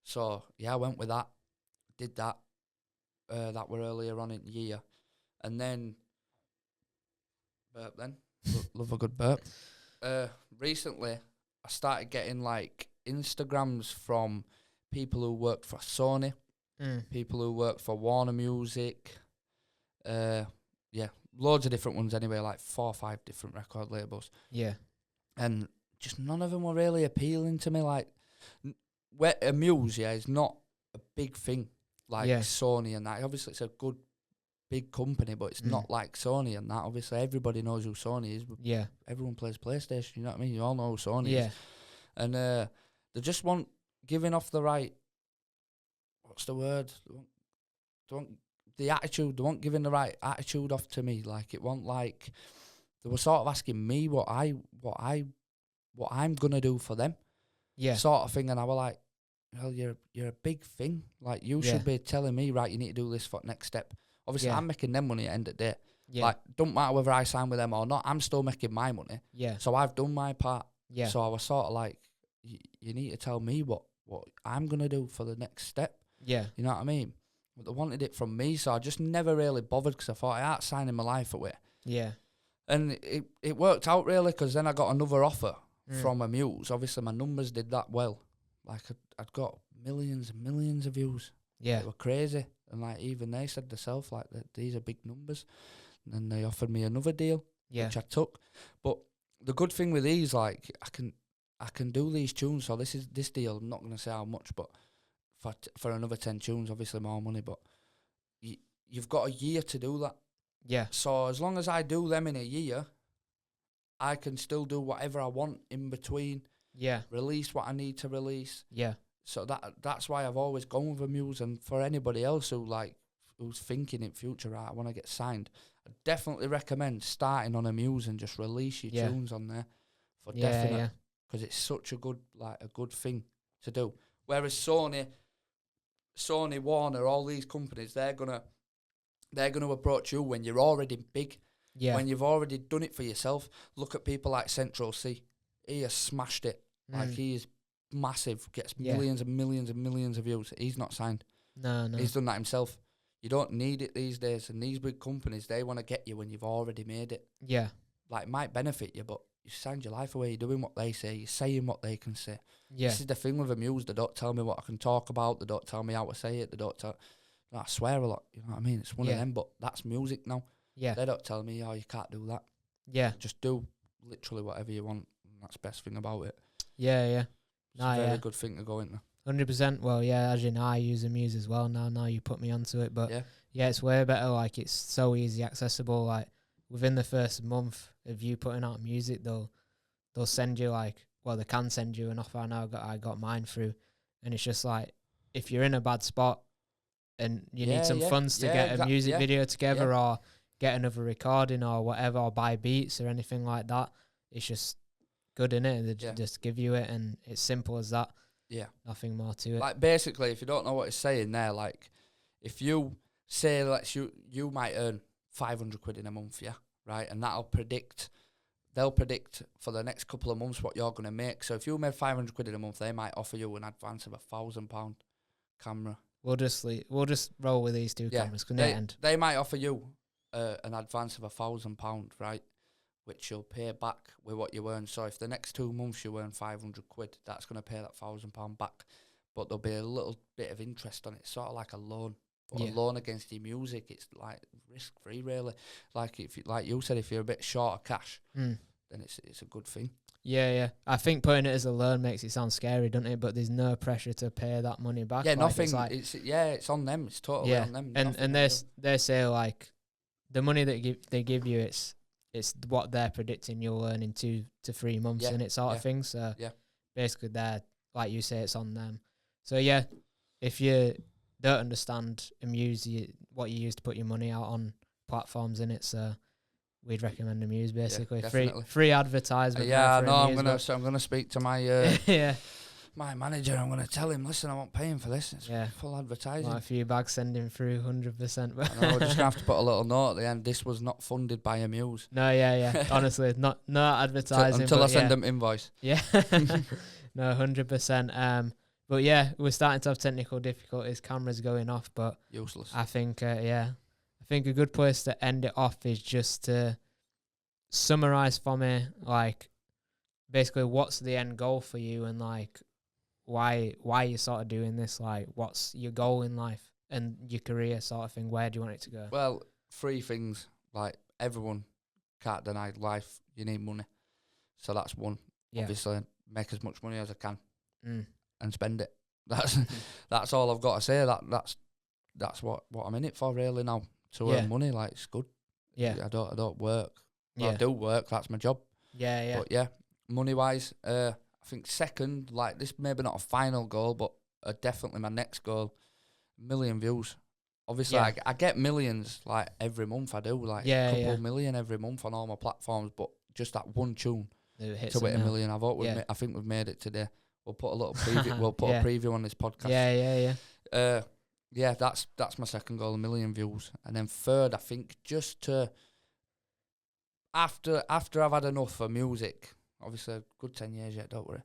So, yeah, I went with that, did that. That were earlier on in the year. And then, burp then. Love a good burp. Recently, I started getting, like, Instagrams from people who worked for Sony, people who worked for Warner Music. Yeah, loads of different ones anyway, like 4 or 5 different record labels. Yeah. And just none of them were really appealing to me. Like, where Amuse, yeah, is not a big thing like Sony and that. Obviously, it's a good, big company, but it's not like Sony and that. Obviously, everybody knows who Sony is. Yeah. Everyone plays PlayStation, you know what I mean? You all know who Sony Yeah. is. And they just want giving off the right, what's the word? They want the attitude. They want giving the right attitude off to me. Like, it want, like, they were sort of asking me what I'm gonna do for them. Yeah. Sort of thing. And I was like, well, you're a big thing. Like, you should be telling me, right, you need to do this for next step. Obviously, I'm making them money at the end of the day. Yeah. Like, don't matter whether I sign with them or not, I'm still making my money. Yeah. So I've done my part. Yeah. So I was sort of like, you need to tell me what I'm going to do for the next step. Yeah. You know what I mean? But they wanted it from me, so I just never really bothered because I thought I ain't signing my life away. Yeah. And it worked out really, because then I got another offer from Amuse. Obviously, my numbers did that well. Like, I'd got millions and millions of views. Yeah. They were crazy. And, like, even they said themselves, like, that these are big numbers. And then they offered me another deal, which I took. But the good thing with these, like, I can do these tunes. So this deal, I'm not going to say how much, but for another 10 tunes, obviously more money. But you've got a year to do that. Yeah. So as long as I do them in a year, I can still do whatever I want in between. Yeah. Release what I need to release. Yeah. So that's why I've always gone with Amuse. And for anybody else who's thinking in future, right, I want to get signed, I definitely recommend starting on Amuse and just release your tunes on there for definite, because it's such a good thing to do. Whereas Sony, Warner, all these companies, they're gonna approach you when you're already big. Yeah. When you've already done it for yourself. Look at people like Central C. He has smashed it. Like, he is massive, gets millions and millions and millions of views. He's not signed. No. He's done that himself. You don't need it these days. And these big companies, they want to get you when you've already made it. Yeah. Like, it might benefit you, but you signed your life away. You're doing what they say. You're saying what they can say. Yeah. This is the thing with Amuse. They don't tell me what I can talk about. They don't tell me how to say it. They don't tell... I swear a lot. You know what I mean? It's one of them, but that's music now. Yeah. They don't tell me, oh, you can't do that. Yeah. Just do literally whatever you want. And that's the best thing about it. Yeah, yeah. It's a very good thing to go into. 100%. Well, yeah, as you know, I use Amuse as well now. Now you put me onto it. But yeah, it's way better. Like, it's so easy, accessible. Like, within the first month of you putting out music, they'll send you, like, well, they can send you an offer. I know I got mine through. And it's just like, if you're in a bad spot and you need some funds to get a music video together or get another recording or whatever, or buy beats or anything like that, it's just good, innit? They just give you it, and it's simple as that. Yeah. Nothing more to it. Like, basically, if you don't know what it's saying there, like, if you say, you might earn 500 quid in a month, right? And they'll predict for the next couple of months what you're going to make. So if you made 500 quid in a month, they might offer you an advance of £1,000 camera. We'll just roll with these two cameras. They might offer you an advance of £1,000, right? Which you'll pay back with what you earn. So if the next 2 months you earn 500 quid, that's going to pay that £1,000 back. But there'll be a little bit of interest on it, sort of like a loan. But a loan against your music, it's like risk-free, really. Like, like you said, if you're a bit short of cash, then it's a good thing. Yeah, yeah. I think putting it as a loan makes it sound scary, doesn't it? But there's no pressure to pay that money back. Yeah, nothing. It's on them. It's totally on them. And they say, like, the money that they give you, it's what they're predicting you'll earn in 2 to 3 months, and it sort of thing. So basically, they're, like you say, it's on them. So yeah, if you don't understand Amuse, what you use to put your money out on platforms in it, so we'd recommend Amuse basically. Definitely. Free advertisement. Yeah, there for no, Amuse, I'm gonna speak to my yeah. my manager. I'm gonna tell him, listen, I won't pay him for this. It's full advertising. Well, a few bags sending through 100%. But I know, we're just gonna have to put a little note at the end. This was not funded by Amuse. No, yeah. Honestly, not advertising Until I send yeah. them invoice. Yeah. No, 100%. But yeah, we're starting to have technical difficulties. Cameras going off, but Useless. I think I think a good place to end it off is just to summarize for me, like, basically what's the end goal for you, and like why you're sort of doing this, like what's your goal in life and your career sort of thing. Where do you want it to go? Well, 3 things. Like, everyone can't deny life. You need money, so that's one. Yeah. Obviously, make as much money as I can and spend it. Mm. That's all I've got to say. That's what I'm in it for really now, to earn money. Like, it's good. Yeah. I don't work. Well, I do work. That's my job. Yeah. But yeah, money wise, I think second, like, this maybe not a final goal, but definitely my next goal, 1 million views. Obviously, I get millions like every month. I do like a couple million every month on all my platforms. But just that one tune to hit 1 million, I think we've made it today. We'll put a little preview. We'll put a preview on this podcast. Yeah. That's my second goal, 1 million views, and then third, I think just to after I've had enough of music. Obviously, a good 10 years yet, don't worry.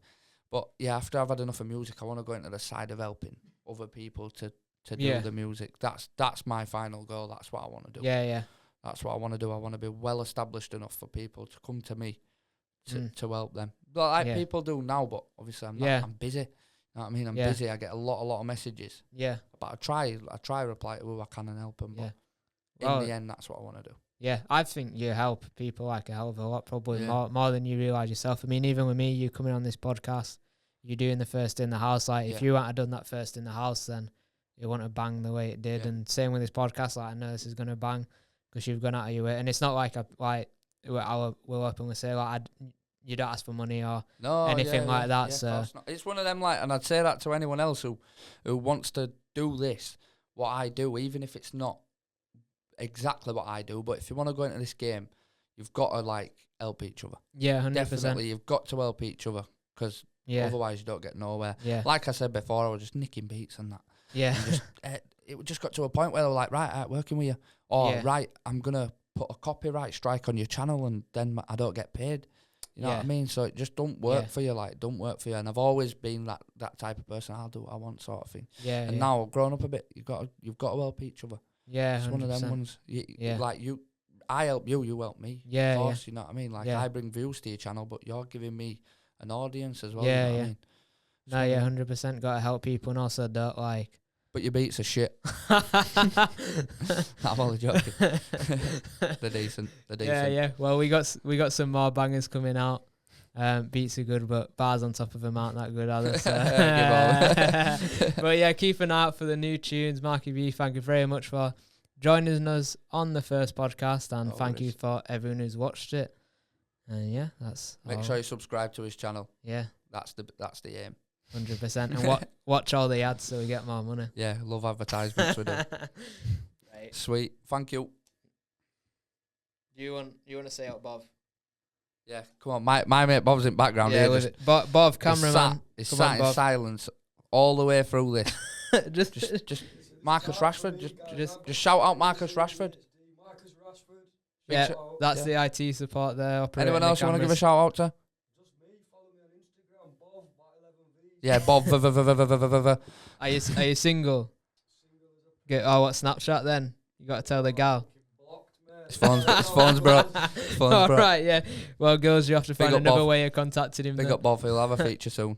But yeah, after I've had enough of music, I want to go into the side of helping other people to do the music. That's my final goal. That's what I want to do. Yeah. That's what I want to do. I want to be well established enough for people to come to me to help them. Like people do now, but obviously I'm not, I'm busy. You know what I mean? I'm busy. I get a lot of messages. Yeah. But I try reply to who I can and help them. But in the end, that's what I want to do. Yeah, I think you help people like a hell of a lot, probably more than you realise yourself. I mean, even with me, you coming on this podcast, you doing the first in the house. Like, if you hadn't have done that first in the house, then it wouldn't have banged the way it did. And same with this podcast, like, I know this is going to bang because you've gone out of your way. And it's not like I will openly say, like, you don't ask for money or anything like that. So it's one of them, like, and I'd say that to anyone else who wants to do this, what I do, even if it's not exactly what I do, but if you want to go into this game, you've got to, like, help each other. Yeah, 100%. Definitely, you've got to help each other, because otherwise you don't get nowhere. Yeah. Like I said before, I was just nicking beats and that. Yeah. And just, it just got to a point where they were like, right, working with you. Or, right, I'm going to put a copyright strike on your channel and then I don't get paid. You know what I mean? So it just don't work for you, like, don't work for you. And I've always been that type of person. I'll do what I want, sort of thing. Yeah. And now I've grown up a bit. You've got to help each other. Yeah, it's 100%. One of them ones. Like, I help you, you help me. Yeah, of course, you know what I mean? Like, I bring views to your channel, but you're giving me an audience as well. Yeah, you know what I mean? No, yeah, 100%. Got to help people, and also don't, like... But your beats are shit. I'm only joking. They're decent. Yeah. Well, we got some more bangers coming out. Beats are good, but bars on top of them aren't that good either. So. But yeah, keep an eye out for the new tunes. Marky B, thank you very much for joining us on the first podcast, and thank you for everyone who's watched it. And that's make sure you subscribe to his channel. Yeah, that's the aim. 100%. And watch all the ads so we get more money. Yeah, love advertisements with it. Right. Sweet, thank you. You want to say out, Bob? Yeah, come on. My mate Bob's in the background here. Bob, cameraman. He's sat in silence all the way through this. just Marcus Rashford. Just shout out Marcus Rashford. Yeah, that's the IT support there. Anyone else you want to give a shout out to? Just me. Follow me on Instagram, Bob, 11V. Yeah, Bob. Are you single? What Snapchat then? You got to tell the gal. His phone's broke. All right, yeah. Well, girls, you have to find another way of contacting him. Big up Bob, he'll have a feature soon.